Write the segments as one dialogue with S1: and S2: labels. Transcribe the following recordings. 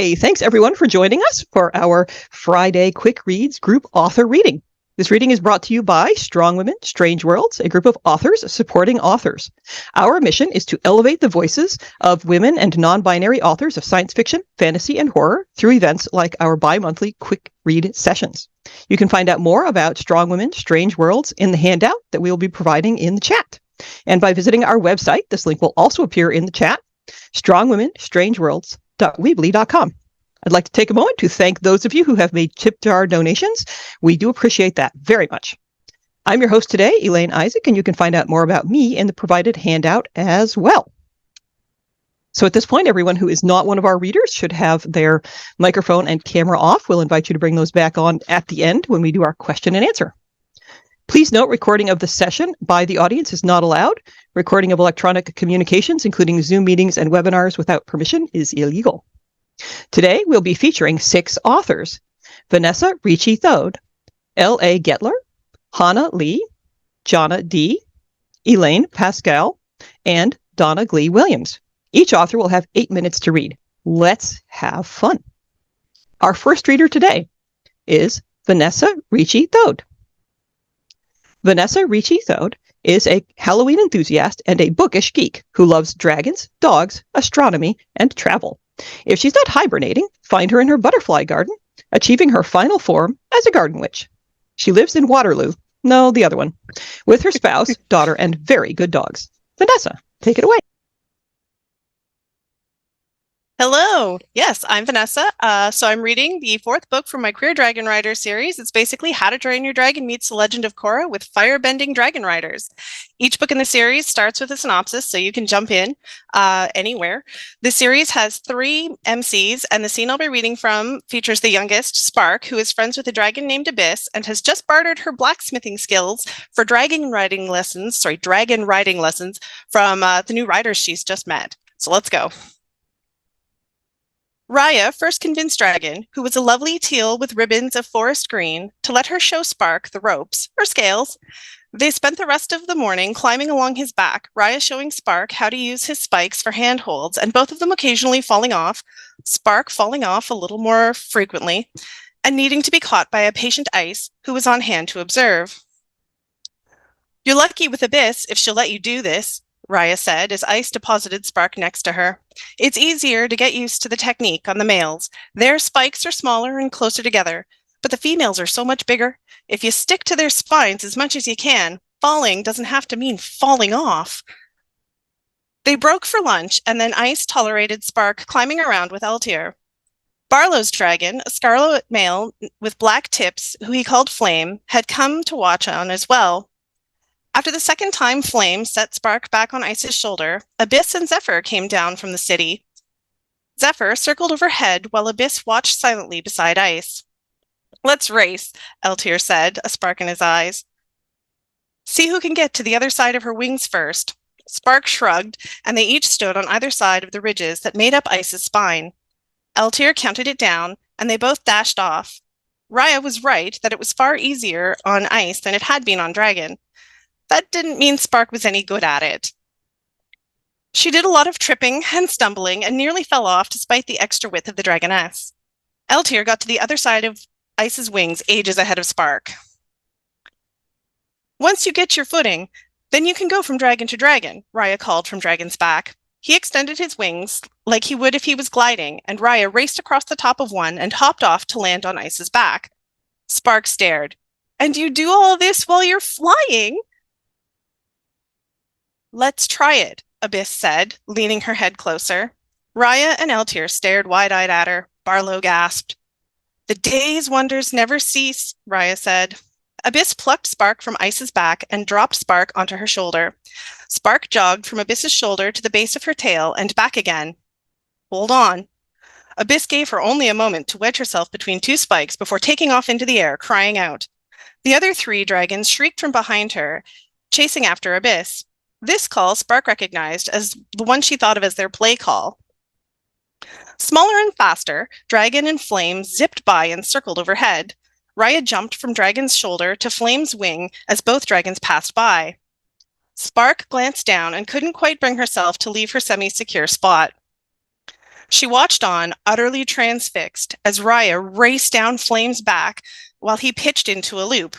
S1: Hi, thanks everyone for joining us for our Friday Quick Reads group author reading. This reading is brought to you by Strong Women, Strange Worlds, a group of authors supporting authors. Our mission is to elevate the voices of women and non-binary authors of science fiction, fantasy, and horror through events like our bi-monthly Quick Read sessions. You can find out more about Strong Women, Strange Worlds in the handout that we will be providing in the chat. And by visiting our website, this link will also appear in the chat, strongwomenstrangeworlds.weebly.com. I'd like to take a moment to thank those of you who have made tip jar donations. We do appreciate that very much. I'm your host today, Elaine Isaak, and you can find out more about me in the provided handout as well. So at this point, everyone who is not one of our readers should have their microphone and camera off. We'll invite you to bring those back on at the end when we do our question and answer. Please note, recording of the session by the audience is not allowed. Recording of electronic communications, including Zoom meetings and webinars without permission, is illegal. Today, we'll be featuring 6 authors: Vanessa Ricci-Thode, L.A. Guettler, Hana Lee, Johnna Dee, Elaine Pascale, and Donna Glee Williams. Each author will have 8 minutes to read. Let's have fun. Our first reader today is Vanessa Ricci-Thode. Vanessa Ricci-Thode is a Halloween enthusiast and a bookish geek who loves dragons, dogs, astronomy, and travel. If she's not hibernating, find her in her butterfly garden, achieving her final form as a garden witch. She lives in Waterloo, no, the other one, with her spouse, daughter, and very good dogs. Vanessa, take it away.
S2: Hello. Yes, I'm Vanessa. So I'm reading the 4th book from my Queer Dragon Rider series. It's basically How to Train Your Dragon meets The Legend of Korra with firebending dragon riders. Each book in the series starts with a synopsis, so you can jump in anywhere. The series has 3 MCs, and the scene I'll be reading from features the youngest, Spark, who is friends with a dragon named Abyss and has just bartered her blacksmithing skills for dragon riding lessons from the new riders she's just met. So let's go. Raya first convinced Dragon, who was a lovely teal with ribbons of forest green, to let her show Spark the ropes, or scales. They spent the rest of the morning climbing along his back, Raya showing Spark how to use his spikes for handholds, and both of them occasionally falling off, Spark falling off a little more frequently, and needing to be caught by a patient Ice, who was on hand to observe. "You're lucky with Abyss if she'll let you do this," Raya said as Ice deposited Spark next to her. "It's easier to get used to the technique on the males. Their spikes are smaller and closer together, but the females are so much bigger. If you stick to their spines as much as you can, falling doesn't have to mean falling off." They broke for lunch, and then Ice tolerated Spark climbing around with Eltier. Barlow's dragon, a scarlet male with black tips, who he called Flame, had come to watch on as well. After the second time Flame set Spark back on Ice's shoulder, Abyss and Zephyr came down from the city. Zephyr circled overhead while Abyss watched silently beside Ice. "Let's race," Eltier said, a spark in his eyes. "See who can get to the other side of her wings first." Spark shrugged, and they each stood on either side of the ridges that made up Ice's spine. Eltier counted it down, and they both dashed off. Raya was right that it was far easier on Ice than it had been on Dragon. That didn't mean Spark was any good at it. She did a lot of tripping and stumbling and nearly fell off despite the extra width of the Dragoness. Eltier got to the other side of Ice's wings ages ahead of Spark. "Once you get your footing, then you can go from dragon to dragon," Raya called from Dragon's back. He extended his wings like he would if he was gliding, and Raya raced across the top of one and hopped off to land on Ice's back. Spark stared. "And you do all this while you're flying?" "Let's try it," Abyss said, leaning her head closer. Raya and Eltier stared wide-eyed at her. Barlow gasped. "The day's wonders never cease," Raya said. Abyss plucked Spark from Ice's back and dropped Spark onto her shoulder. Spark jogged from Abyss's shoulder to the base of her tail and back again. "Hold on." Abyss gave her only a moment to wedge herself between 2 spikes before taking off into the air, crying out. The other 3 dragons shrieked from behind her, chasing after Abyss. This call Spark recognized as the one she thought of as their play call. Smaller and faster, Dragon and Flame zipped by and circled overhead. Raya jumped from Dragon's shoulder to Flame's wing as both dragons passed by. Spark glanced down and couldn't quite bring herself to leave her semi-secure spot. She watched on, utterly transfixed, as Raya raced down Flame's back while he pitched into a loop.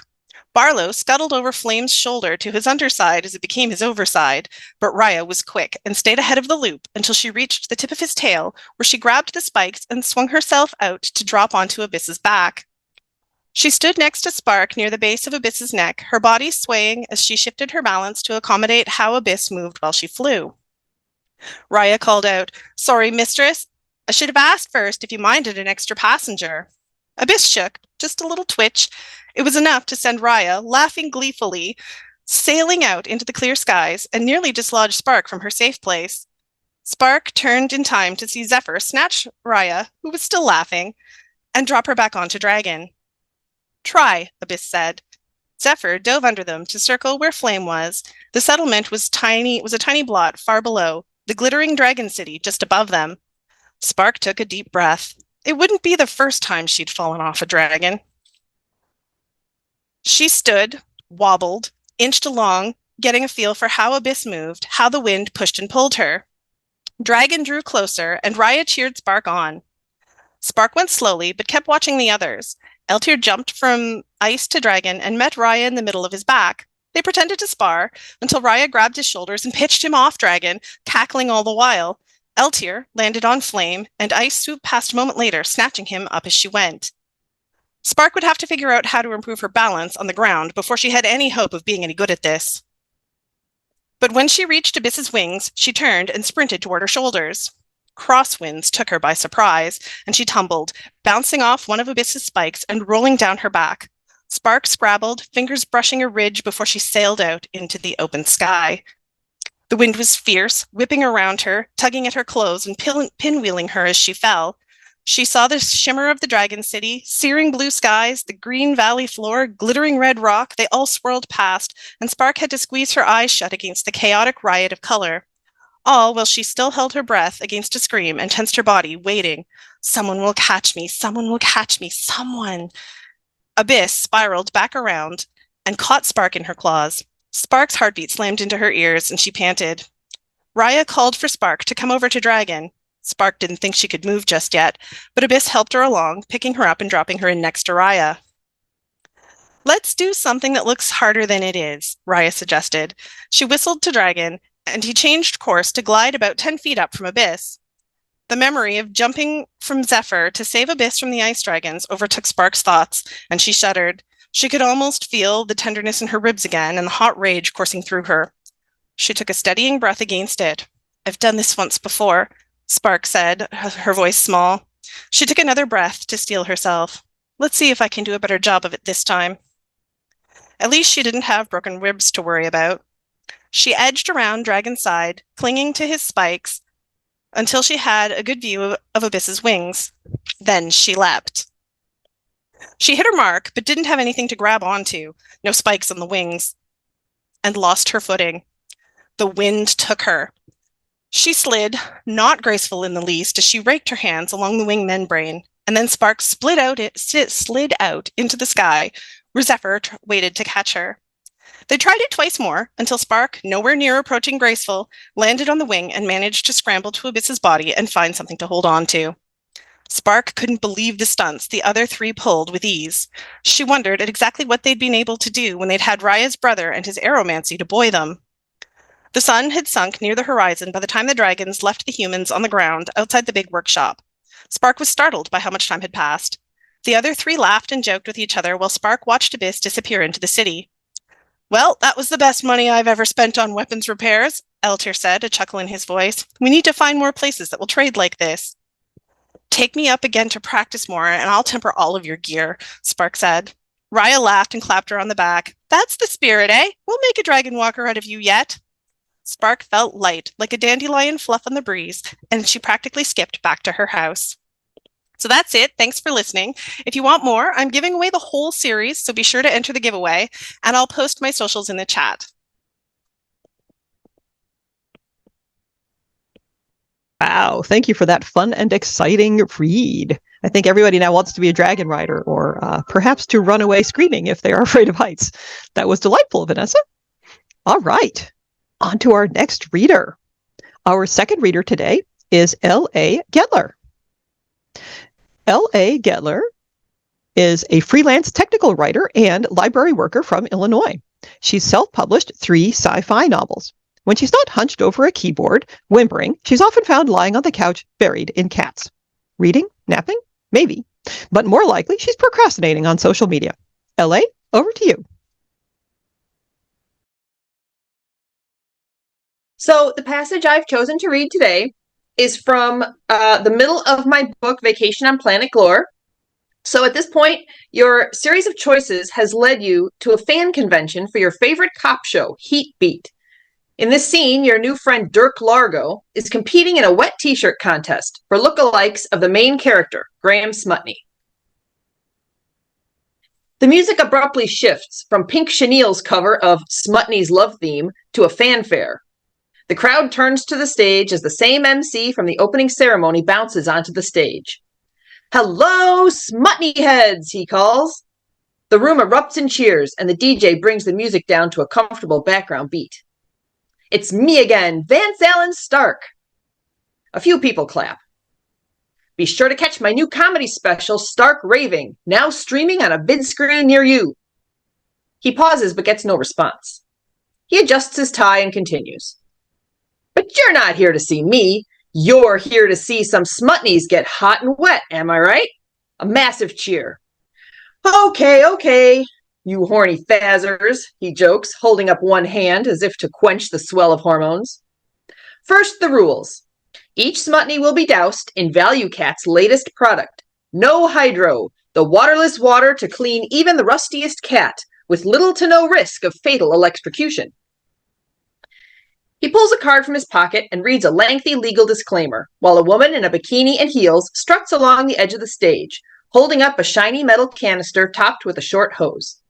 S2: Barlow scuttled over Flame's shoulder to his underside as it became his overside, but Raya was quick and stayed ahead of the loop until she reached the tip of his tail, where she grabbed the spikes and swung herself out to drop onto Abyss's back. She stood next to Spark near the base of Abyss's neck, her body swaying as she shifted her balance to accommodate how Abyss moved while she flew. Raya called out, "Sorry, mistress. I should have asked first if you minded an extra passenger." Abyss shook, just a little twitch. It was enough to send Raya, laughing gleefully, sailing out into the clear skies and nearly dislodge Spark from her safe place. Spark turned in time to see Zephyr snatch Raya, who was still laughing, and drop her back onto Dragon. "Try," Abyss said. Zephyr dove under them to circle where Flame was. The settlement was a tiny blot far below, the glittering Dragon City just above them. Spark took a deep breath. It wouldn't be the first time she'd fallen off a dragon. She stood, wobbled, inched along, getting a feel for how Abyss moved, how the wind pushed and pulled her. Dragon drew closer, and Raya cheered Spark on. Spark went slowly, but kept watching the others. Eltyr jumped from ice to Dragon and met Raya in the middle of his back. They pretended to spar until Raya grabbed his shoulders and pitched him off Dragon, cackling all the while. Eltyr landed on Flame, and Ice swooped past a moment later, snatching him up as she went. Spark would have to figure out how to improve her balance on the ground before she had any hope of being any good at this. But when she reached Abyss's wings, she turned and sprinted toward her shoulders. Crosswinds took her by surprise, and she tumbled, bouncing off one of Abyss's spikes and rolling down her back. Spark scrabbled, fingers brushing a ridge before she sailed out into the open sky. The wind was fierce, whipping around her, tugging at her clothes and pinwheeling her as she fell. She saw the shimmer of the Dragon City, searing blue skies, the green valley floor, glittering red rock. They all swirled past, and Spark had to squeeze her eyes shut against the chaotic riot of color. All while she still held her breath against a scream and tensed her body, waiting. Someone will catch me, someone will catch me, someone. Abyss spiraled back around and caught Spark in her claws. Spark's heartbeat slammed into her ears, and she panted. Raya called for Spark to come over to Dragon. Spark didn't think she could move just yet, but Abyss helped her along, picking her up and dropping her in next to Raya. "Let's do something that looks harder than it is," Raya suggested. She whistled to Dragon, and he changed course to glide about 10 feet up from Abyss. The memory of jumping from Zephyr to save Abyss from the ice dragons overtook Spark's thoughts, and she shuddered. She could almost feel the tenderness in her ribs again and the hot rage coursing through her. She took a steadying breath against it. "I've done this once before," Spark said, her voice small. She took another breath to steel herself. "Let's see if I can do a better job of it this time." At least she didn't have broken ribs to worry about. She edged around Dragon's side, clinging to his spikes, until she had a good view of Abyss's wings. Then she leapt. She hit her mark, but didn't have anything to grab onto, no spikes on the wings, and lost her footing. The wind took her. She slid, not graceful in the least, as she raked her hands along the wing membrane, and then Spark slid out into the sky, where Zephyr waited to catch her. They tried it twice more, until Spark, nowhere near approaching graceful, landed on the wing and managed to scramble to Abyss's body and find something to hold on to. Spark couldn't believe the stunts the other three pulled with ease. She wondered at exactly what they'd been able to do when they'd had Raya's brother and his aeromancy to buoy them. The sun had sunk near the horizon by the time the dragons left the humans on the ground outside the big workshop. Spark was startled by how much time had passed. The other three laughed and joked with each other while Spark watched Abyss disappear into the city. "Well, that was the best money I've ever spent on weapons repairs," Eltyr said, a chuckle in his voice. "We need to find more places that will trade like this." "Take me up again to practice more, and I'll temper all of your gear," Spark said. Raya laughed and clapped her on the back. "That's the spirit, eh? We'll make a dragon walker out of you yet." Spark felt light, like a dandelion fluff on the breeze, and she practically skipped back to her house. So that's it. Thanks for listening. If you want more, I'm giving away the whole series, so be sure to enter the giveaway, and I'll post my socials in the chat.
S1: Wow, thank you for that fun and exciting read. I think everybody now wants to be a dragon rider, or perhaps to run away screaming if they are afraid of heights. That was delightful, Vanessa. All right, on to our next reader. Our second reader today is L.A. Guettler. L.A. Guettler is a freelance technical writer and library worker from Illinois. She's self-published 3 sci-fi novels. When she's not hunched over a keyboard, whimpering, she's often found lying on the couch, buried in cats. Reading? Napping? Maybe. But more likely, she's procrastinating on social media. L.A., over to you.
S3: So the passage I've chosen to read today is from the middle of my book, Vacation on Planet Glore. So at this point, your series of choices has led you to a fan convention for your favorite cop show, Heat Beat. In this scene, your new friend Dirk Largo is competing in a wet t-shirt contest for lookalikes of the main character, Graham Smutney. The music abruptly shifts from Pink Chenille's cover of Smutney's Love Theme to a fanfare. The crowd turns to the stage as the same MC from the opening ceremony bounces onto the stage. "Hello, Smutney heads," he calls. The room erupts in cheers, and the DJ brings the music down to a comfortable background beat. "It's me again, Vance Allen Stark." A few people clap. "Be sure to catch my new comedy special, Stark Raving, now streaming on a vid screen near you." He pauses but gets no response. He adjusts his tie and continues. "But you're not here to see me. You're here to see some Smutneys get hot and wet, am I right?" A massive cheer. Okay, you horny fazzers," he jokes, holding up one hand as if to quench the swell of hormones. "First, the rules. Each Smutney will be doused in Value Cat's latest product, No Hydro, the waterless water to clean even the rustiest cat, with little to no risk of fatal electrocution." He pulls a card from his pocket and reads a lengthy legal disclaimer, while a woman in a bikini and heels struts along the edge of the stage, holding up a shiny metal canister topped with a short hose.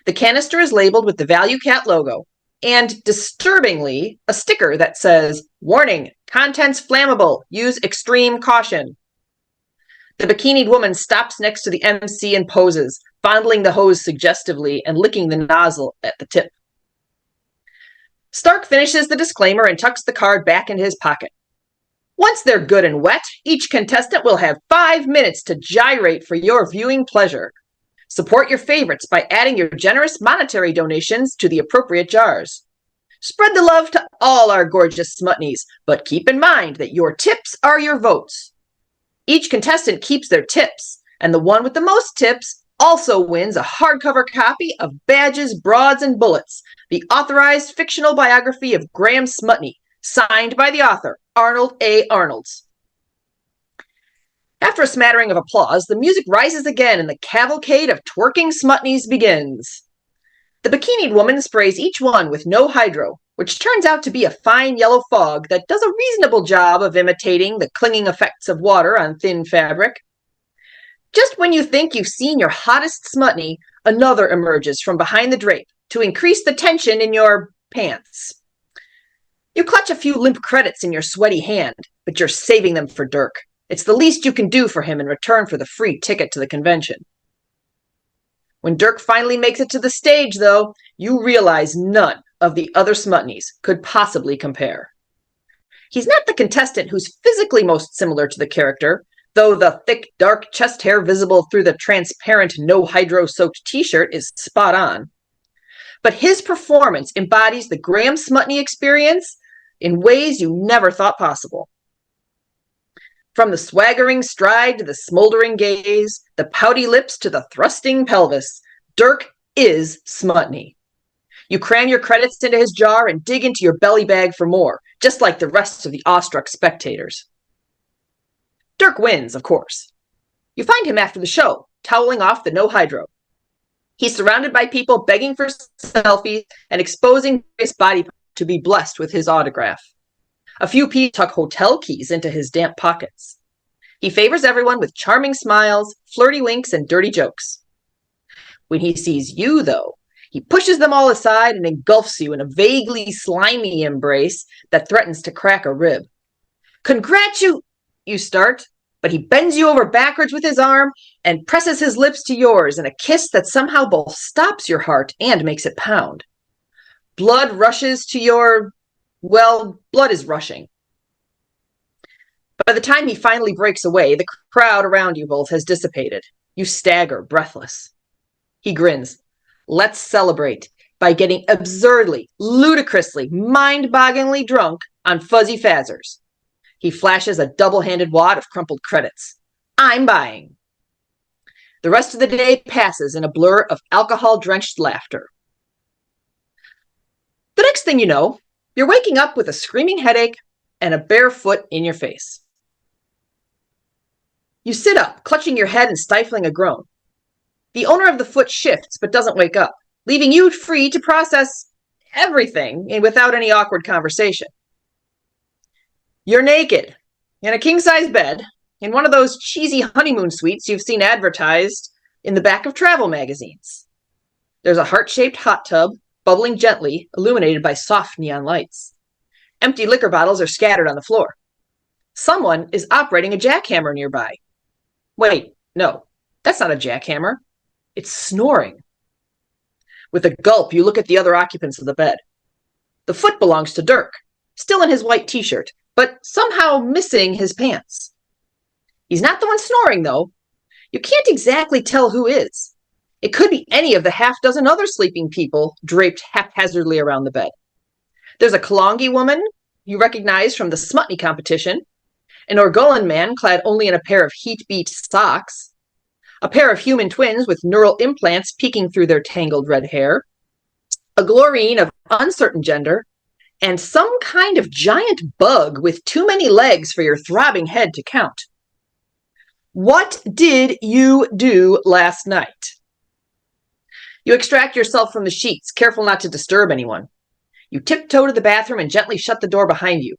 S3: The canister is labeled with the Value Cat logo, and, disturbingly, a sticker that says, "Warning, contents flammable, use extreme caution." The bikinied woman stops next to the MC and poses, fondling the hose suggestively and licking the nozzle at the tip. Stark finishes the disclaimer and tucks the card back into his pocket. "Once they're good and wet, each contestant will have 5 minutes to gyrate for your viewing pleasure. Support your favorites by adding your generous monetary donations to the appropriate jars. Spread the love to all our gorgeous Smutneys, but keep in mind that your tips are your votes. Each contestant keeps their tips, and the one with the most tips also wins a hardcover copy of Badges, Broads, and Bullets, the authorized fictional biography of Graham Smutney, signed by the author, Arnold A. Arnolds." After a smattering of applause, the music rises again and the cavalcade of twerking Smutneys begins. The bikinied woman sprays each one with No Hydro, which turns out to be a fine yellow fog that does a reasonable job of imitating the clinging effects of water on thin fabric. Just when you think you've seen your hottest Smutney, another emerges from behind the drape to increase the tension in your pants. You clutch a few limp credits in your sweaty hand, but you're saving them for Dirk. It's the least you can do for him in return for the free ticket to the convention. When Dirk finally makes it to the stage, though, you realize none of the other Smutneys could possibly compare. He's not the contestant who's physically most similar to the character, though the thick, dark chest hair visible through the transparent, No Hydro-soaked t-shirt is spot on. But his performance embodies the Graham Smutney experience in ways you never thought possible. From the swaggering stride to the smoldering gaze, the pouty lips to the thrusting pelvis, Dirk is Smutney. You cram your credits into his jar and dig into your belly bag for more, just like the rest of the awestruck spectators. Dirk wins, of course. You find him after the show, toweling off the No Hydro. He's surrounded by people begging for selfies and exposing his body to be blessed with his autograph. A few people tuck hotel keys into his damp pockets. He favors everyone with charming smiles, flirty winks, and dirty jokes. When he sees you, though, he pushes them all aside and engulfs you in a vaguely slimy embrace that threatens to crack a rib. You start, but he bends you over backwards with his arm and presses his lips to yours in a kiss that somehow both stops your heart and makes it pound. Blood rushes to your... Well, blood is rushing. By the time he finally breaks away, the crowd around you both has dissipated. You stagger, breathless. He grins. Let's celebrate by getting absurdly, ludicrously, mind-bogglingly drunk on fuzzy fazzers. He flashes a double-handed wad of crumpled credits. I'm buying. The rest of the day passes in a blur of alcohol-drenched laughter. The next thing you know, you're waking up with a screaming headache and a bare foot in your face. You sit up, clutching your head and stifling a groan. The owner of the foot shifts but doesn't wake up, leaving you free to process everything without any awkward conversation. You're naked, in a king-size bed, in one of those cheesy honeymoon suites you've seen advertised in the back of travel magazines. There's a heart-shaped hot tub, bubbling gently, illuminated by soft neon lights. Empty liquor bottles are scattered on the floor. Someone is operating a jackhammer nearby. Wait, no, that's not a jackhammer. It's snoring. With a gulp, you look at the other occupants of the bed. The foot belongs to Dirk, still in his white t-shirt, but somehow missing his pants. He's not the one snoring, though. You can't exactly tell who is. It could be any of the half-dozen other sleeping people draped haphazardly around the bed. There's a Kalongi woman you recognize from the Smutney competition, an Orgolan man clad only in a pair of heat-beat socks, a pair of human twins with neural implants peeking through their tangled red hair, a Glorine of uncertain gender, and some kind of giant bug with too many legs for your throbbing head to count. What did you do last night? You extract yourself from the sheets, careful not to disturb anyone. You tiptoe to the bathroom and gently shut the door behind you.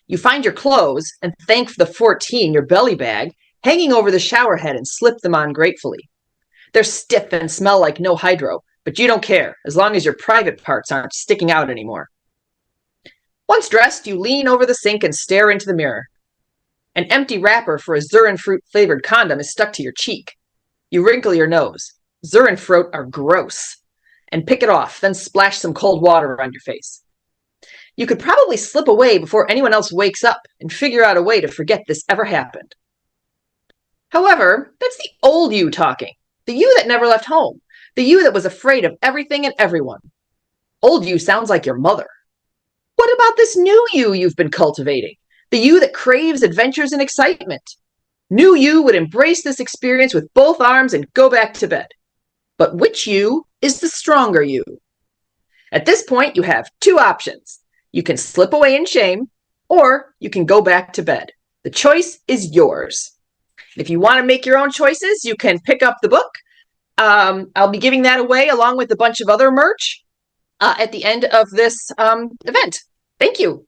S3: You find your clothes and thank for the 14, your belly bag, hanging over the shower head and slip them on gratefully. They're stiff and smell like no hydro, but you don't care, as long as your private parts aren't sticking out anymore. Once dressed, you lean over the sink and stare into the mirror. An empty wrapper for a Zurin fruit-flavored condom is stuck to your cheek. You wrinkle your nose. Zurin fruit are gross. And pick it off, then splash some cold water on your face. You could probably slip away before anyone else wakes up and figure out a way to forget this ever happened. However, that's the old you talking, the you that never left home, the you that was afraid of everything and everyone. Old you sounds like your mother. What about this new you you've been cultivating, the you that craves adventures and excitement? New you would embrace this experience with both arms and go back to bed. But which you is the stronger you? At this point, you have two options. You can slip away in shame, or you can go back to bed. The choice is yours. If you want to make your own choices, you can pick up the book. I'll be giving that away along with a bunch of other merch at the end of this event. Thank you.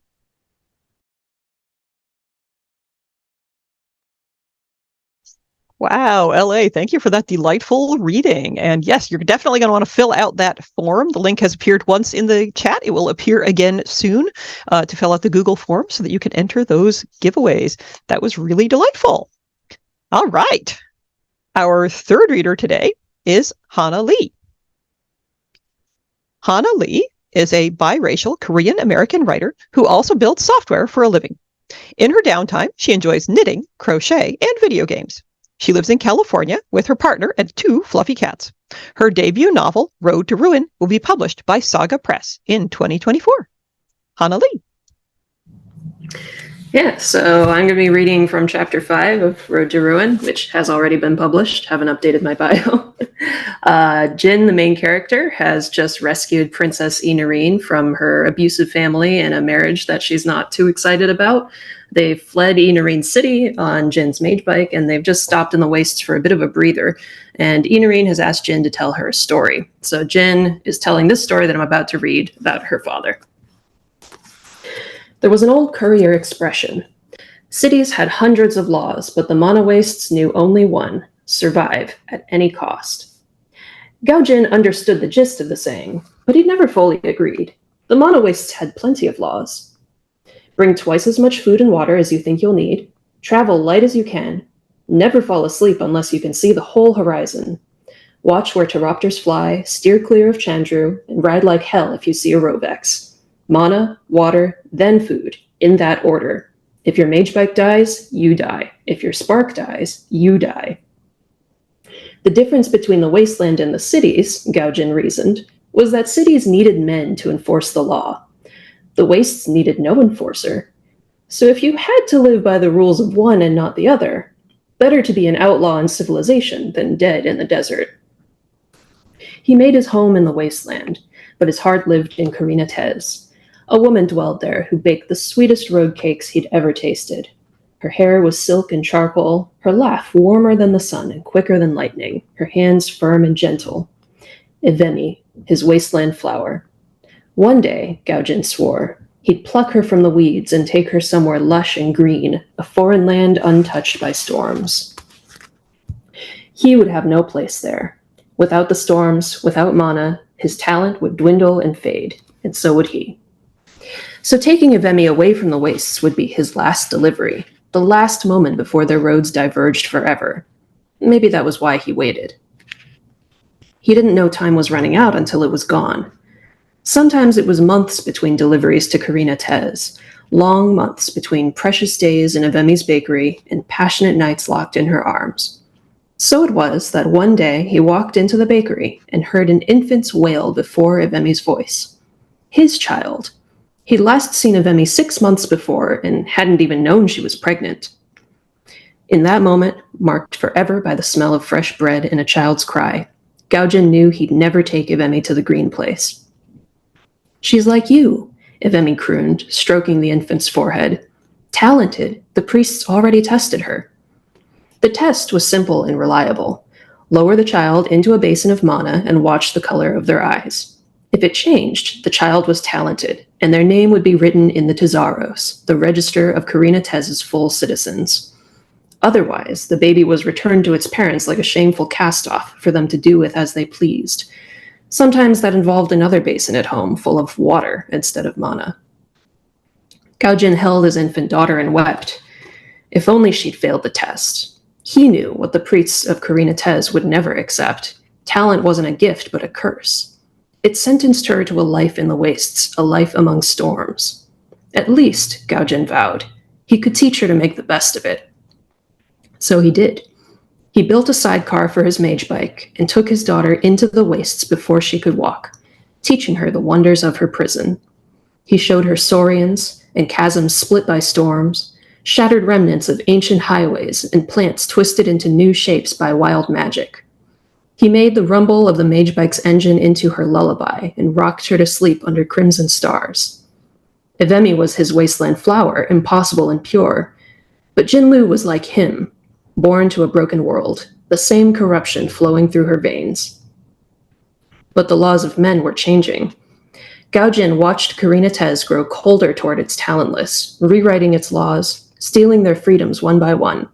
S1: Wow, LA, thank you for that delightful reading. And yes, you're definitely going to want to fill out that form. The link has appeared once in the chat. It will appear again soon to fill out the Google form so that you can enter those giveaways. That was really delightful. All right. Our third reader today is Hana Lee. Hana Lee is a biracial Korean-American writer who also builds software for a living. In her downtime, she enjoys knitting, crochet, and video games. She lives in California with her partner and 2 fluffy cats. Her debut novel, Road to Ruin, will be published by Saga Press in 2024. Hana Lee.
S4: Yeah, so I'm going to be reading from Chapter 5 of Road to Ruin, which has already been published. Haven't updated my bio. Jin, the main character, has just rescued Princess Inarine from her abusive family and a marriage that she's not too excited about. They've fled Inarine City on Jin's mage bike, and they've just stopped in the wastes for a bit of a breather. And Inarine has asked Jin to tell her a story. So Jin is telling this story that I'm about to read about her father. There was an old courier expression. Cities had hundreds of laws, but the Monowastes knew only one: survive at any cost. Gaojin understood the gist of the saying, but he never fully agreed. The Monowastes had plenty of laws. Bring twice as much food and water as you think you'll need. Travel light as you can. Never fall asleep unless you can see the whole horizon. Watch where pteropters fly, steer clear of Chandru, and ride like hell if you see a Rovex. Mana, water, then food, in that order. If your mage bike dies, you die. If your spark dies, you die. The difference between the wasteland and the cities, Gaojin reasoned, was that cities needed men to enforce the law. The wastes needed no enforcer. So if you had to live by the rules of one and not the other, better to be an outlaw in civilization than dead in the desert. He made his home in the wasteland, but his heart lived in Karina Tez. A woman dwelled there who baked the sweetest road cakes he'd ever tasted. Her hair was silk and charcoal, her laugh warmer than the sun and quicker than lightning, her hands firm and gentle. Evemi, his wasteland flower. One day, Gaojin swore, he'd pluck her from the weeds and take her somewhere lush and green, a foreign land untouched by storms. He would have no place there. Without the storms, without mana, his talent would dwindle and fade, and so would he. So taking Evemi away from the wastes would be his last delivery, the last moment before their roads diverged forever. Maybe that was why he waited. He didn't know time was running out until it was gone. Sometimes it was months between deliveries to Karina Tez, long months between precious days in Evemi's bakery and passionate nights locked in her arms. So it was that one day he walked into the bakery and heard an infant's wail before Evemi's voice. His child. He'd last seen Evemi 6 months before and hadn't even known she was pregnant. In that moment, marked forever by the smell of fresh bread and a child's cry, Gaojin knew he'd never take Evemi to the green place. She's like you, Evemi crooned, stroking the infant's forehead. Talented, the priests already tested her. The test was simple and reliable. Lower the child into a basin of mana and watch the color of their eyes. If it changed, the child was talented, and their name would be written in the Tezaros, the register of Karina Tez's full citizens. Otherwise, the baby was returned to its parents like a shameful cast-off for them to do with as they pleased. Sometimes that involved another basin at home full of water instead of mana. Gaojin held his infant daughter and wept. If only she'd failed the test. He knew what the priests of Karina Tez would never accept. Talent wasn't a gift, but a curse. It sentenced her to a life in the wastes, a life among storms. At least, Gaojin vowed, he could teach her to make the best of it. So he did. He built a sidecar for his mage bike and took his daughter into the wastes before she could walk, teaching her the wonders of her prison. He showed her saurians and chasms split by storms, shattered remnants of ancient highways and plants twisted into new shapes by wild magic. He made the rumble of the mage bike's engine into her lullaby and rocked her to sleep under crimson stars. Evemi was his wasteland flower, impossible and pure, but Jinlu was like him, born to a broken world, the same corruption flowing through her veins. But the laws of men were changing. Gaojin watched Karina Tez grow colder toward its talentless, rewriting its laws, stealing their freedoms one by one.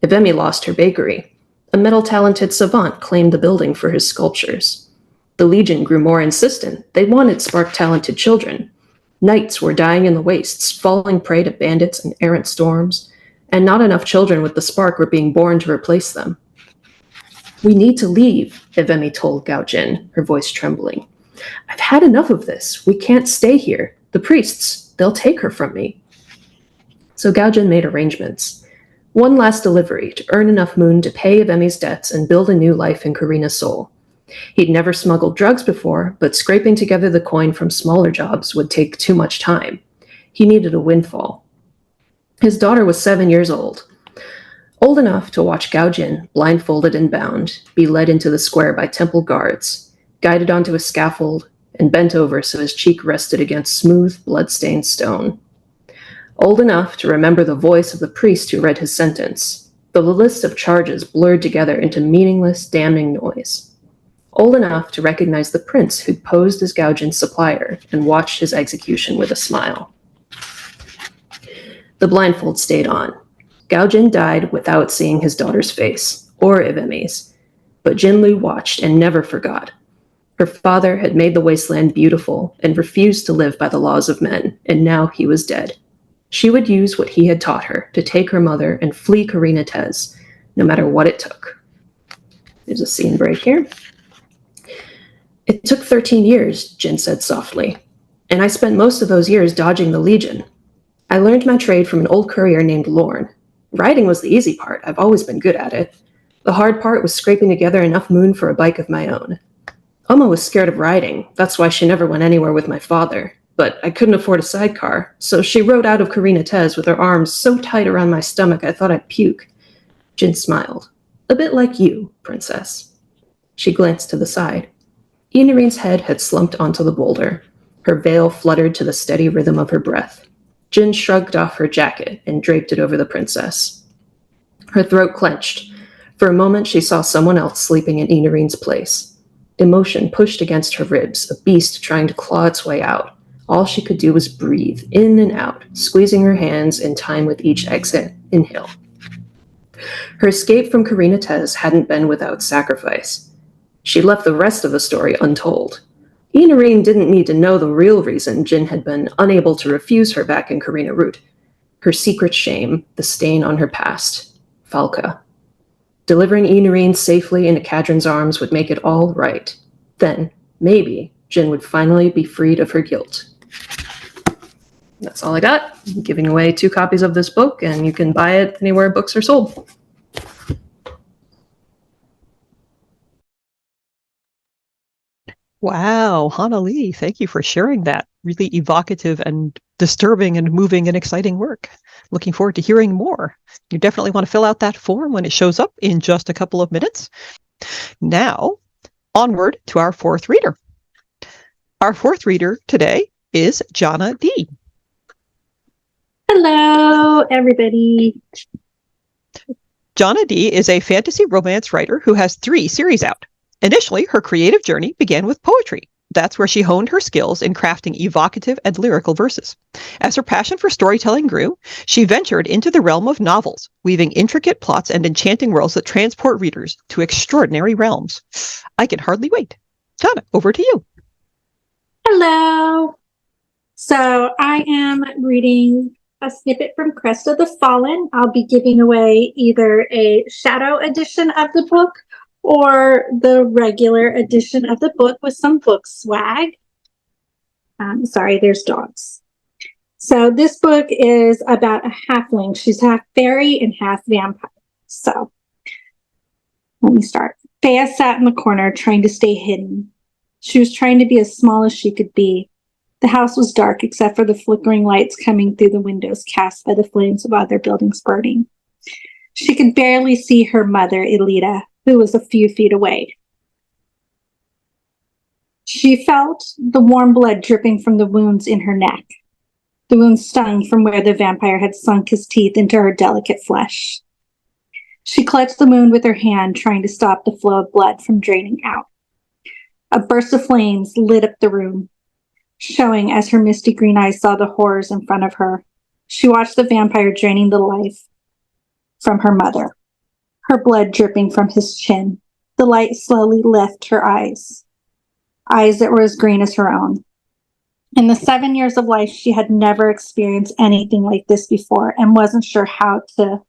S4: Evemi lost her bakery. A metal-talented savant claimed the building for his sculptures. The Legion grew more insistent. They wanted spark-talented children. Knights were dying in the wastes, falling prey to bandits and errant storms, and not enough children with the spark were being born to replace them. We need to leave, Evemi told Gaojin, her voice trembling. I've had enough of this. We can't stay here. The priests, they'll take her from me. So Gaojin made arrangements. One last delivery to earn enough moon to pay Evemi's debts and build a new life in Karina's soul. He'd never smuggled drugs before, but scraping together the coin from smaller jobs would take too much time. He needed a windfall. His daughter was 7 years old enough to watch Gaojin, blindfolded and bound, be led into the square by temple guards, guided onto a scaffold, and bent over so his cheek rested against smooth, blood-stained stone. Old enough to remember the voice of the priest who read his sentence, though the list of charges blurred together into meaningless, damning noise. Old enough to recognize the prince who'd posed as Gaojin's supplier and watched his execution with a smile. The blindfold stayed on. Gaojin died without seeing his daughter's face, or Evemi's, but Jinlu watched and never forgot. Her father had made the wasteland beautiful and refused to live by the laws of men, and now he was dead. She would use what he had taught her to take her mother and flee Karina Tez, no matter what it took. There's a scene break here. It took 13 years, Jin said softly, and I spent most of those years dodging the Legion. I learned my trade from an old courier named Lorne. Riding was the easy part. I've always been good at it. The hard part was scraping together enough moon for a bike of my own. Oma was scared of riding. That's why she never went anywhere with my father. But I couldn't afford a sidecar, so she rode out of Karina Tez with her arms so tight around my stomach I thought I'd puke. Jin smiled. A bit like you, Princess. She glanced to the side. Inarine's head had slumped onto the boulder. Her veil fluttered to the steady rhythm of her breath. Jin shrugged off her jacket and draped it over the princess. Her throat clenched. For a moment, she saw someone else sleeping in Inarine's place. Emotion pushed against her ribs, a beast trying to claw its way out. All she could do was breathe, in and out, squeezing her hands in time with each exit. Inhale. Her escape from Karina Tez hadn't been without sacrifice. She left the rest of the story untold. Inarine didn't need to know the real reason Jin had been unable to refuse her back in Karina Root. Her secret shame, the stain on her past. Falca. Delivering Inarine safely into Kadrin's arms would make it all right. Then, maybe, Jin would finally be freed of her guilt. That's all I got. I'm giving away 2 copies of this book, and you can buy it anywhere books are sold.
S1: Wow, Hana Lee, thank you for sharing that really evocative and disturbing and moving and exciting work. Looking forward to hearing more. You definitely want to fill out that form when it shows up in just a couple of minutes. Now, onward to our 4th reader. Our 4th reader today is Johnna Dee.
S5: Hello, everybody.
S1: Johnna Dee is a fantasy romance writer who has 3 series out. Initially, her creative journey began with poetry. That's where she honed her skills in crafting evocative and lyrical verses. As her passion for storytelling grew, she ventured into the realm of novels, weaving intricate plots and enchanting worlds that transport readers to extraordinary realms. I can hardly wait. Johnna, over to you.
S5: Hello. So I am reading a snippet from Crest of the Fallen. I'll be giving away either a shadow edition of the book or the regular edition of the book with some book swag. Sorry, there's dogs. So this book is about a halfling. She's half fairy and half vampire. So let me start. Fea sat in the corner trying to stay hidden. She was trying to be as small as she could be. The house was dark except for the flickering lights coming through the windows cast by the flames of other buildings burning. She could barely see her mother, Elita, who was a few feet away. She felt the warm blood dripping from the wounds in her neck. The wounds stung from where the vampire had sunk his teeth into her delicate flesh. She clutched the wound with her hand, trying to stop the flow of blood from draining out. A burst of flames lit up the room, showing as her misty green eyes saw the horrors in front of her. She watched the vampire draining the life from her mother, her blood dripping from his chin. The light slowly left her eyes that were as green as her own. In the 7 years of life, she had never experienced anything like this before and wasn't sure how to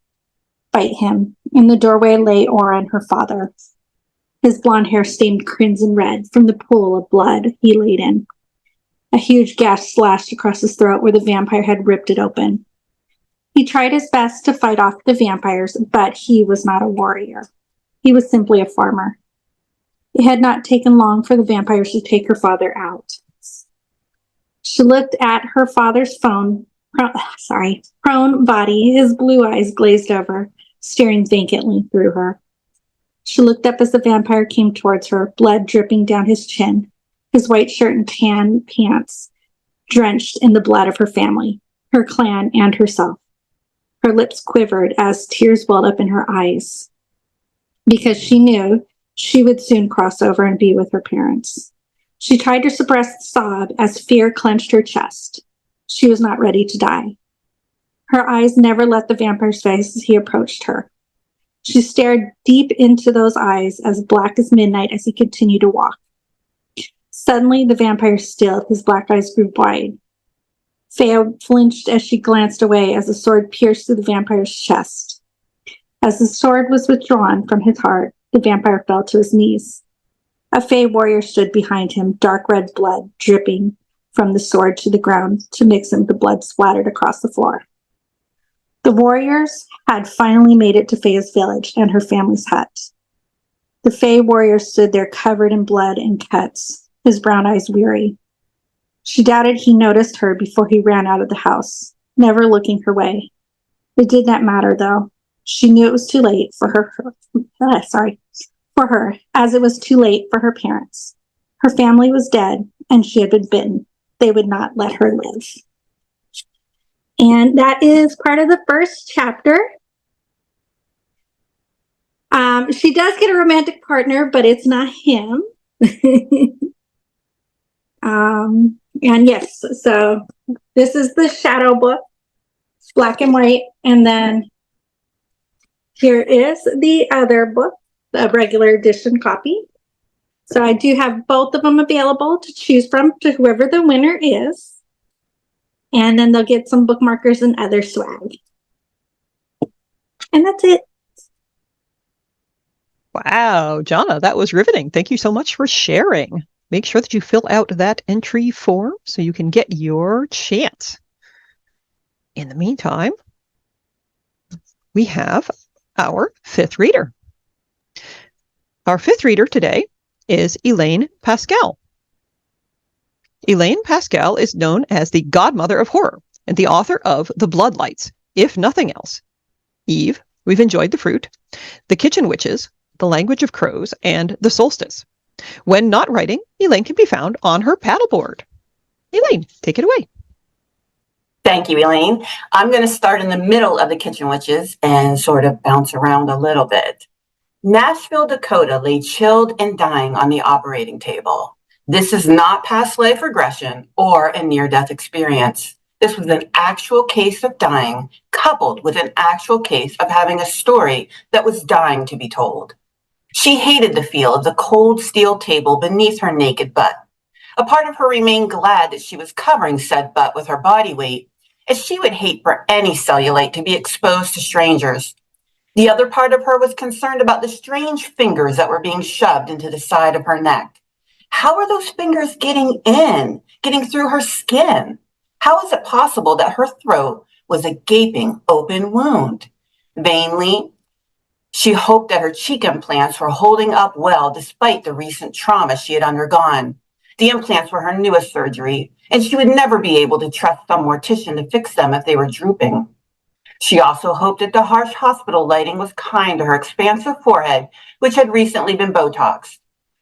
S5: fight him. In the doorway lay Oren, her father, his blonde hair stained crimson red from the pool of blood he laid in. A huge gash slashed across his throat where the vampire had ripped it open. He tried his best to fight off the vampires, but he was not a warrior. He was simply a farmer. It had not taken long for the vampires to take her father out. She looked at her father's prone body, his blue eyes glazed over, staring vacantly through her. She looked up as the vampire came towards her, blood dripping down his chin, his white shirt and tan pants drenched in the blood of her family, her clan, and herself. Her lips quivered as tears welled up in her eyes, because she knew she would soon cross over and be with her parents. She tried to suppress the sob as fear clenched her chest. She was not ready to die. Her eyes never left the vampire's face as he approached her. She stared deep into those eyes, as black as midnight, as he continued to walk. Suddenly, the vampire stilled. His black eyes grew wide. Fea flinched as she glanced away as the sword pierced through the vampire's chest. As the sword was withdrawn from his heart, the vampire fell to his knees. A Fey warrior stood behind him, dark red blood dripping from the sword to the ground to mix in the blood splattered across the floor. The warriors had finally made it to Faye's village and her family's hut. The Faye warrior stood there covered in blood and cuts, his brown eyes weary. She doubted he noticed her before he ran out of the house, never looking her way. It did not matter, though. She knew it was too late for her, as it was too late for her parents. Her family was dead, and she had been bitten. They would not let her live. And that is part of the first chapter. She does get a romantic partner, but it's not him. And yes, so this is the shadow book. It's black and white. And then here is the other book, the regular edition copy. So I do have both of them available to choose from to whoever the winner is. And then they'll get some bookmarkers and other swag. And that's it.
S1: Wow, Johnna, that was riveting. Thank you so much for sharing. Make sure that you fill out that entry form so you can get your chance. In the meantime, we have our fifth reader. Our fifth reader today is Elaine Pascale. Elaine Pascale is known as the godmother of horror and the author of The Bloodlights, if nothing else. Eve, We've Enjoyed the Fruit, The Kitchen Witches, The Language of Crows, and The Solstice. When not writing, Elaine can be found on her paddleboard. Elaine, take it away.
S6: Thank you, Elaine. I'm going to start in the middle of The Kitchen Witches and sort of bounce around a little bit. Nashville, Dakota lay chilled and dying on the operating table. This is not past life regression or a near-death experience. This was an actual case of dying, coupled with an actual case of having a story that was dying to be told. She hated the feel of the cold steel table beneath her naked butt. A part of her remained glad that she was covering said butt with her body weight, as she would hate for any cellulite to be exposed to strangers. The other part of her was concerned about the strange fingers that were being shoved into the side of her neck. How are those fingers getting through her skin? How is it possible that her throat was a gaping open wound? Vainly, she hoped that her cheek implants were holding up well despite the recent trauma she had undergone. The implants were her newest surgery, and she would never be able to trust some mortician to fix them if they were drooping. She also hoped that the harsh hospital lighting was kind to her expansive forehead, which had recently been Botoxed.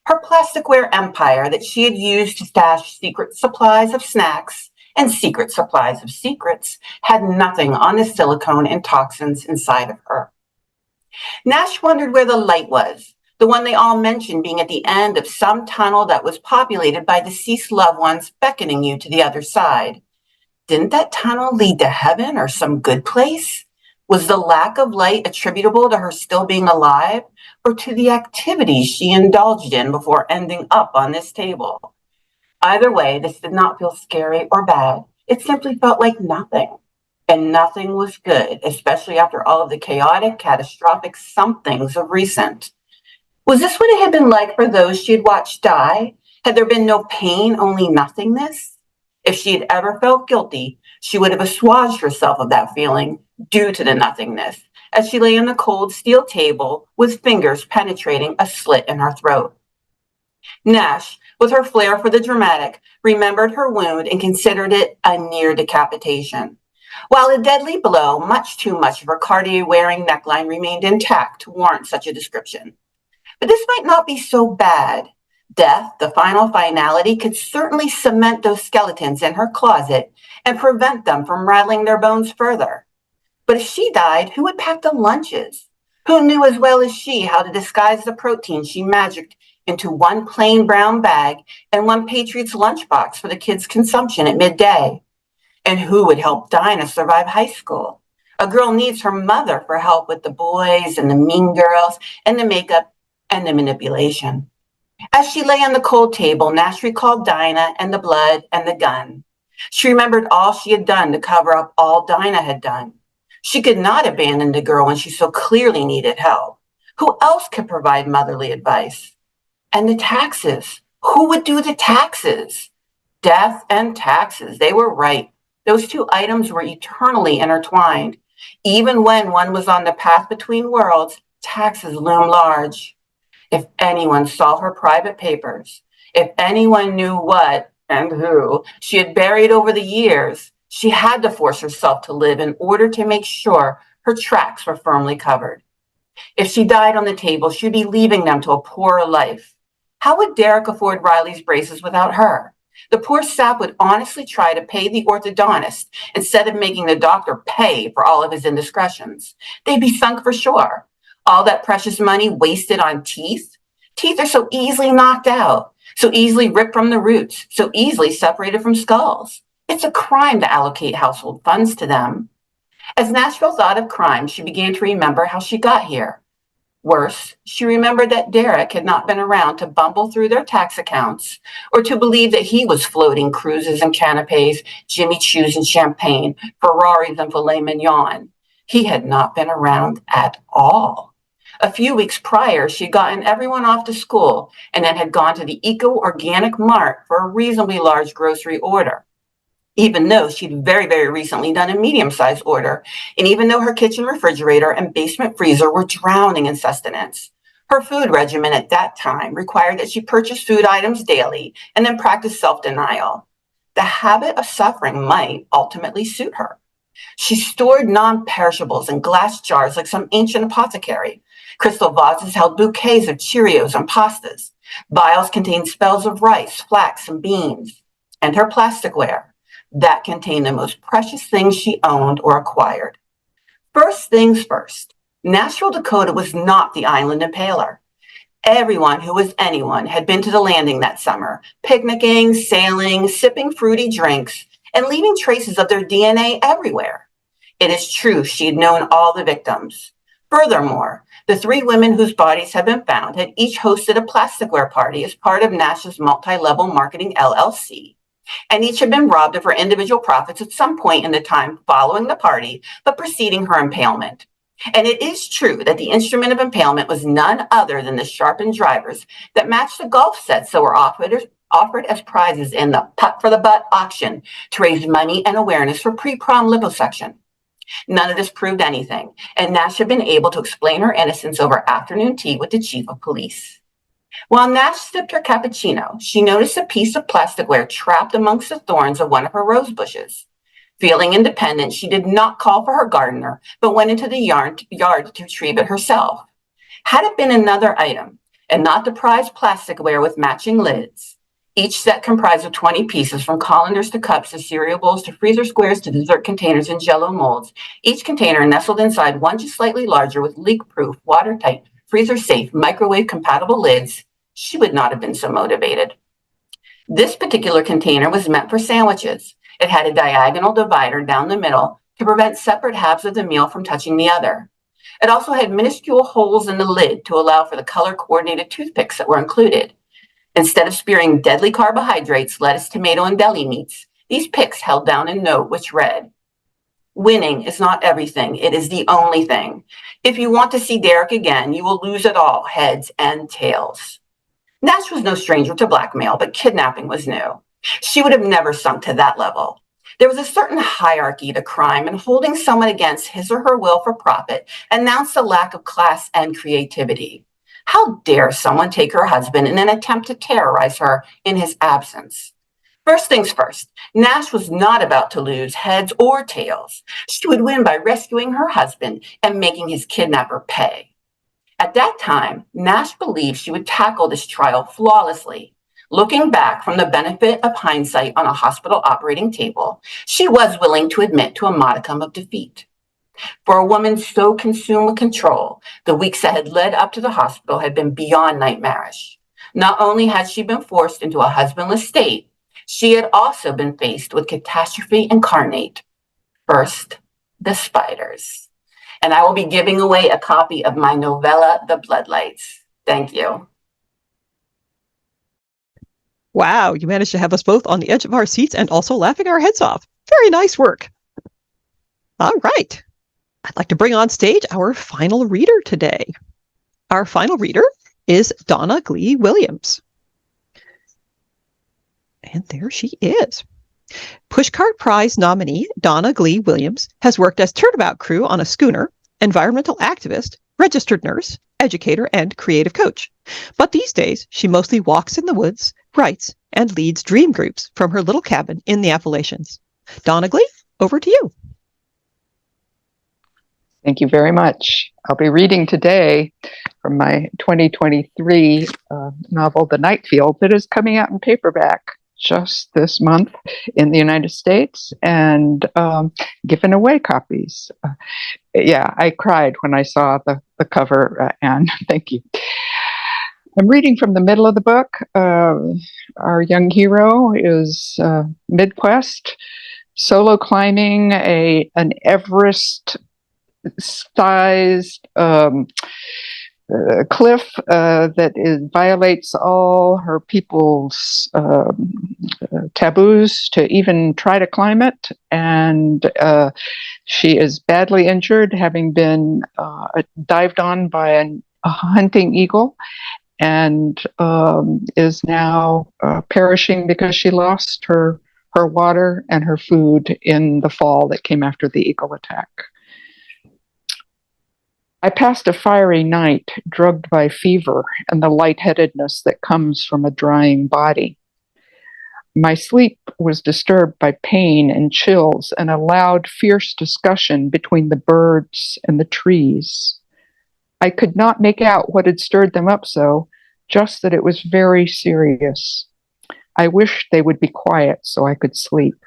S6: Her plasticware empire that she had used to stash secret supplies of snacks and secret supplies of secrets had nothing on the silicone and toxins inside of her. Nash wondered where the light was, the one they all mentioned being at the end of some tunnel that was populated by deceased loved ones beckoning you to the other side. Didn't that tunnel lead to heaven or some good place? Was the lack of light attributable to her still being alive or to the activities she indulged in before ending up on this table? Either way, this did not feel scary or bad. It simply felt like nothing. And nothing was good, especially after all of the chaotic, catastrophic somethings of recent. Was this what it had been like for those she had watched die? Had there been no pain, only nothingness? If she had ever felt guilty, she would have assuaged herself of that feeling due to the nothingness, as she lay on the cold steel table with fingers penetrating a slit in her throat. Nash, with her flair for the dramatic, remembered her wound and considered it a near decapitation. While a deadly blow, much too much of her Cartier-wearing neckline remained intact to warrant such a description. But this might not be so bad. Death, the final finality, could certainly cement those skeletons in her closet and prevent them from rattling their bones further. But if she died, who would pack the lunches? Who knew as well as she how to disguise the protein she magicked into one plain brown bag and one Patriot's lunchbox for the kids' consumption at midday? And who would help Dinah survive high school? A girl needs her mother for help with the boys and the mean girls and the makeup and the manipulation. As she lay on the cold table, Nash recalled Dinah and the blood and the gun. She remembered all she had done to cover up all Dinah had done. She could not abandon the girl when she so clearly needed help. Who else could provide motherly advice? And the taxes. Who would do the taxes? Death and taxes, they were right. Those two items were eternally intertwined. Even when one was on the path between worlds, taxes loom large. If anyone saw her private papers, if anyone knew what and who she had buried over the years, she had to force herself to live in order to make sure her tracks were firmly covered. If she died on the table, she'd be leaving them to a poorer life. How would Derek afford Riley's braces without her? The poor sap would honestly try to pay the orthodontist instead of making the doctor pay for all of his indiscretions. They'd be sunk for sure. All that precious money wasted on teeth? Teeth are so easily knocked out, so easily ripped from the roots, so easily separated from skulls. It's a crime to allocate household funds to them. As Nashville thought of crime, she began to remember how she got here. Worse, she remembered that Derek had not been around to bumble through their tax accounts or to believe that he was floating cruises and canapes, Jimmy Choos and champagne, Ferraris and filet mignon. He had not been around at all. A few weeks prior, she'd gotten everyone off to school and then had gone to the Eco-Organic Mart for a reasonably large grocery order. Even though she'd very, very recently done a medium-sized order, and even though her kitchen refrigerator and basement freezer were drowning in sustenance. Her food regimen at that time required that she purchase food items daily and then practice self-denial. The habit of suffering might ultimately suit her. She stored non-perishables in glass jars like some ancient apothecary. Crystal vases held bouquets of Cheerios and pastas. Vials contained spells of rice, flax, and beans. And her plasticware. That contained the most precious things she owned or acquired. First things first, Nashville, Dakota was not the island impaler. Everyone who was anyone had been to the landing that summer, picnicking, sailing, sipping fruity drinks, and leaving traces of their DNA everywhere. It is true she had known all the victims. Furthermore, the three women whose bodies had been found had each hosted a plasticware party as part of Nash's multi-level marketing LLC. And each had been robbed of her individual profits at some point in the time following the party, but preceding her impalement. And it is true that the instrument of impalement was none other than the sharpened drivers that matched the golf sets that were offered as prizes in the Putt for the Butt auction to raise money and awareness for pre-prom liposuction. None of this proved anything, and Nash had been able to explain her innocence over afternoon tea with the chief of police. While Nash sipped her cappuccino, she noticed a piece of plasticware trapped amongst the thorns of one of her rose bushes. Feeling independent, she did not call for her gardener, but went into the yard to retrieve it herself. Had it been another item, and not the prized plasticware with matching lids, each set comprised of 20 pieces, from colanders to cups to cereal bowls to freezer squares to dessert containers and Jell-O molds, each container nestled inside one just slightly larger with leak-proof, watertight, freezer-safe, microwave-compatible lids, she would not have been so motivated. This particular container was meant for sandwiches. It had a diagonal divider down the middle to prevent separate halves of the meal from touching the other. It also had minuscule holes in the lid to allow for the color-coordinated toothpicks that were included. Instead of spearing deadly carbohydrates, lettuce, tomato, and deli meats, these picks held down a note which read, "Winning is not everything. It is the only thing. If you want to see Derek again, you will lose it all, heads and tails." Nash was no stranger to blackmail, but kidnapping was new. She would have never sunk to that level. There was a certain hierarchy to crime, and holding someone against his or her will for profit announced a lack of class and creativity. How dare someone take her husband in an attempt to terrorize her in his absence? First things first, Nash was not about to lose heads or tails. She would win by rescuing her husband and making his kidnapper pay. At that time, Nash believed she would tackle this trial flawlessly. Looking back from the benefit of hindsight on a hospital operating table, she was willing to admit to a modicum of defeat. For a woman so consumed with control, the weeks that had led up to the hospital had been beyond nightmarish. Not only had she been forced into a husbandless state, she had also been faced with catastrophe incarnate. First, the spiders. And I will be giving away a copy of my novella, The Bloodlights. Thank you.
S1: Wow, you managed to have us both on the edge of our seats and also laughing our heads off. Very nice work. All right. I'd like to bring on stage our final reader today. Our final reader is Donna Glee Williams. And there she is. Pushcart Prize nominee Donna Glee Williams has worked as turnabout crew on a schooner, environmental activist, registered nurse, educator, and creative coach. But these days, she mostly walks in the woods, writes, and leads dream groups from her little cabin in the Appalachians. Donna Glee, over to you.
S7: Thank you very much. I'll be reading today from my 2023 novel, The Night Field, that is coming out in paperback just this month in the United States and given away copies. Yeah, I cried when I saw the cover, Anne. Thank you. I'm reading from the middle of the book. Our young hero is mid-quest, solo climbing an Everest-sized cliff that violates all her people's taboos to even try to climb it. And she is badly injured, having been dived on by a hunting eagle, and is now perishing because she lost her water and her food in the fall that came after the eagle attack. I passed a fiery night, drugged by fever and the lightheadedness that comes from a drying body. My sleep was disturbed by pain and chills and a loud, fierce discussion between the birds and the trees. I could not make out what had stirred them up so, just that it was very serious. I wished they would be quiet so I could sleep.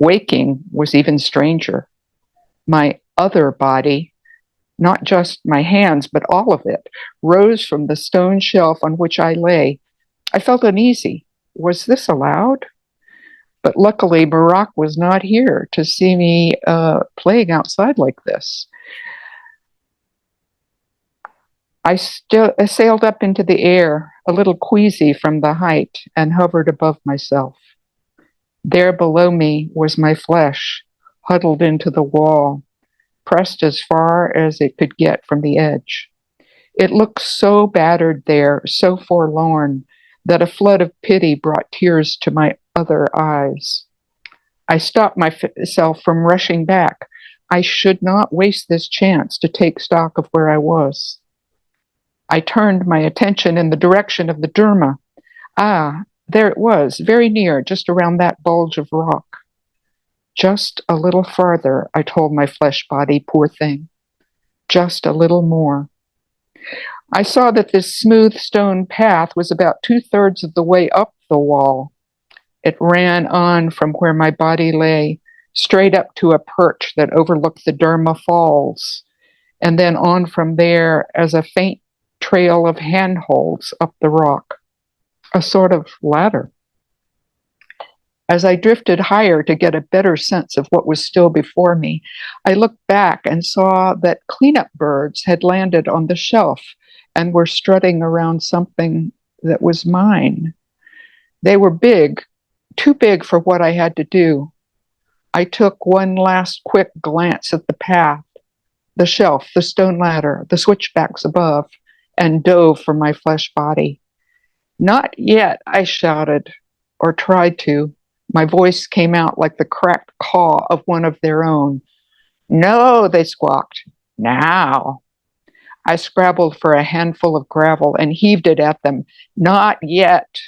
S7: Waking was even stranger. My other body, not just my hands, but all of it, rose from the stone shelf on which I lay. I felt uneasy. Was this allowed? But luckily, Barack was not here to see me playing outside like this. I sailed up into the air, a little queasy from the height, and hovered above myself. There below me was my flesh, huddled into the wall, pressed as far as it could get from the edge. It looked so battered there, so forlorn, that a flood of pity brought tears to my other eyes. I stopped myself from rushing back. I should not waste this chance to take stock of where I was. I turned my attention in the direction of the Derma. Ah, there it was, very near, just around that bulge of rock. Just a little farther, I told my flesh body, poor thing. Just a little more. I saw that this smooth stone path was about 2/3 of the way up the wall. It ran on from where my body lay, straight up to a perch that overlooked the Derma Falls, and then on from there as a faint trail of handholds up the rock, a sort of ladder. As I drifted higher to get a better sense of what was still before me, I looked back and saw that cleanup birds had landed on the shelf and were strutting around something that was mine. They were big, too big for what I had to do. I took one last quick glance at the path, the shelf, the stone ladder, the switchbacks above, and dove for my flesh body. Not yet, I shouted, or tried to. My voice came out like the cracked caw of one of their own. No, they squawked. Now. I scrabbled for a handful of gravel and heaved it at them. Not yet.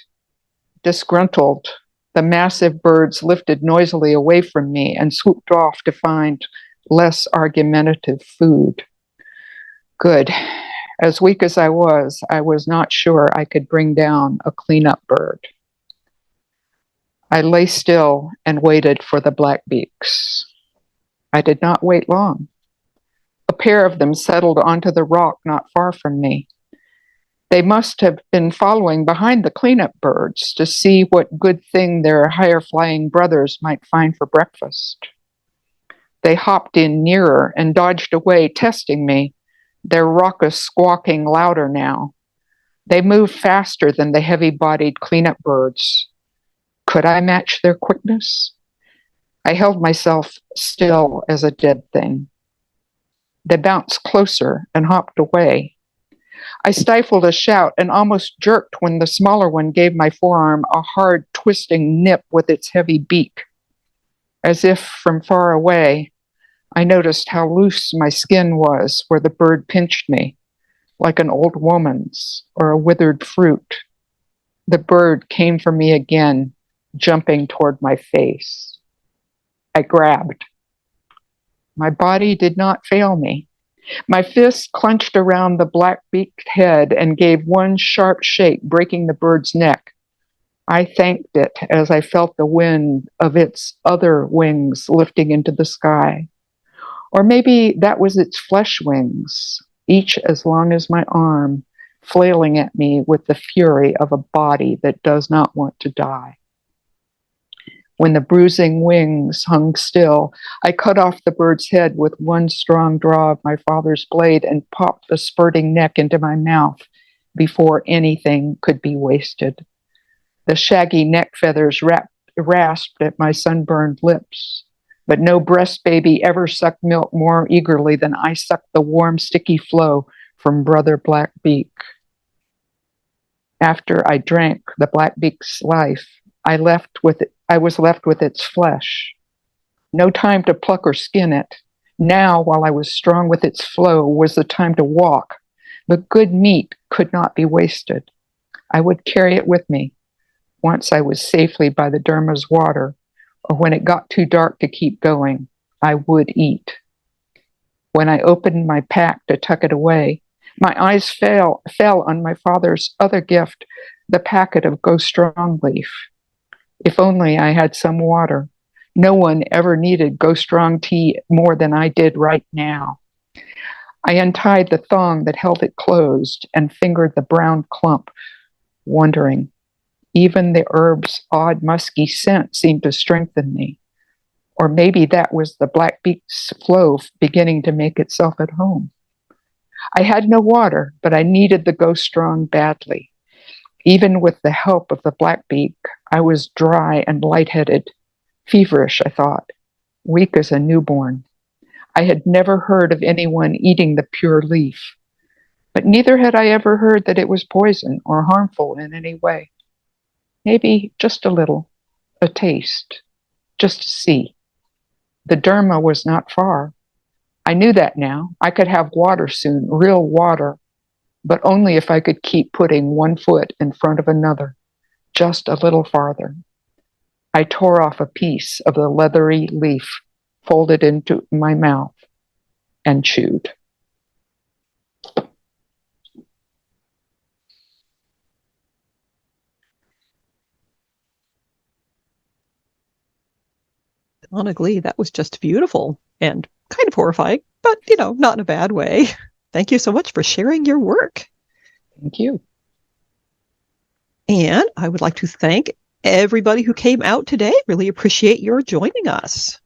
S7: Disgruntled, the massive birds lifted noisily away from me and swooped off to find less argumentative food. Good. As weak as I was not sure I could bring down a cleanup bird. I lay still and waited for the blackbeaks. I did not wait long. A pair of them settled onto the rock not far from me. They must have been following behind the cleanup birds to see what good thing their higher-flying brothers might find for breakfast. They hopped in nearer and dodged away, testing me, their raucous squawking louder now. They moved faster than the heavy-bodied cleanup birds. Could I match their quickness? I held myself still as a dead thing. They bounced closer and hopped away. I stifled a shout and almost jerked when the smaller one gave my forearm a hard, twisting nip with its heavy beak. As if from far away, I noticed how loose my skin was where the bird pinched me, like an old woman's or a withered fruit. The bird came for me again, jumping toward my face. I grabbed. My body did not fail me. My fist clenched around the black-beaked head and gave one sharp shake, breaking the bird's neck. I thanked it as I felt the wind of its other wings lifting into the sky. Or maybe that was its flesh wings, each as long as my arm, flailing at me with the fury of a body that does not want to die. When the bruising wings hung still, I cut off the bird's head with one strong draw of my father's blade and popped the spurting neck into my mouth before anything could be wasted. The shaggy neck feathers rasped at my sunburned lips, but no breast baby ever sucked milk more eagerly than I sucked the warm, sticky flow from Brother Blackbeak. After I drank the Blackbeak's life, I was left with its flesh. No time to pluck or skin it. Now, while I was strong with its flow, was the time to walk. The good meat could not be wasted. I would carry it with me once I was safely by the Derma's water, or when it got too dark to keep going, I would eat. When I opened my pack to tuck it away, my eyes fell on my father's other gift, the packet of Go Strong leaf. If only I had some water. No one ever needed Go Strong tea more than I did right now. I untied the thong that held it closed and fingered the brown clump, wondering. Even the herb's odd musky scent seemed to strengthen me. Or maybe that was the Blackbeak's flow beginning to make itself at home. I had no water, but I needed the Go Strong badly. Even with the help of the Blackbeak, I was dry and lightheaded, feverish, I thought, weak as a newborn. I had never heard of anyone eating the pure leaf, but neither had I ever heard that it was poison or harmful in any way. Maybe just a little, a taste, just to see. The Derma was not far. I knew that now. I could have water soon, real water, but only if I could keep putting one foot in front of another, just a little farther. I tore off a piece of the leathery leaf, folded into my mouth, and chewed.
S1: Donna Glee, that was just beautiful and kind of horrifying, but, not in a bad way. Thank you so much for sharing your work.
S7: Thank you.
S1: And I would like to thank everybody who came out today. Really appreciate your joining us.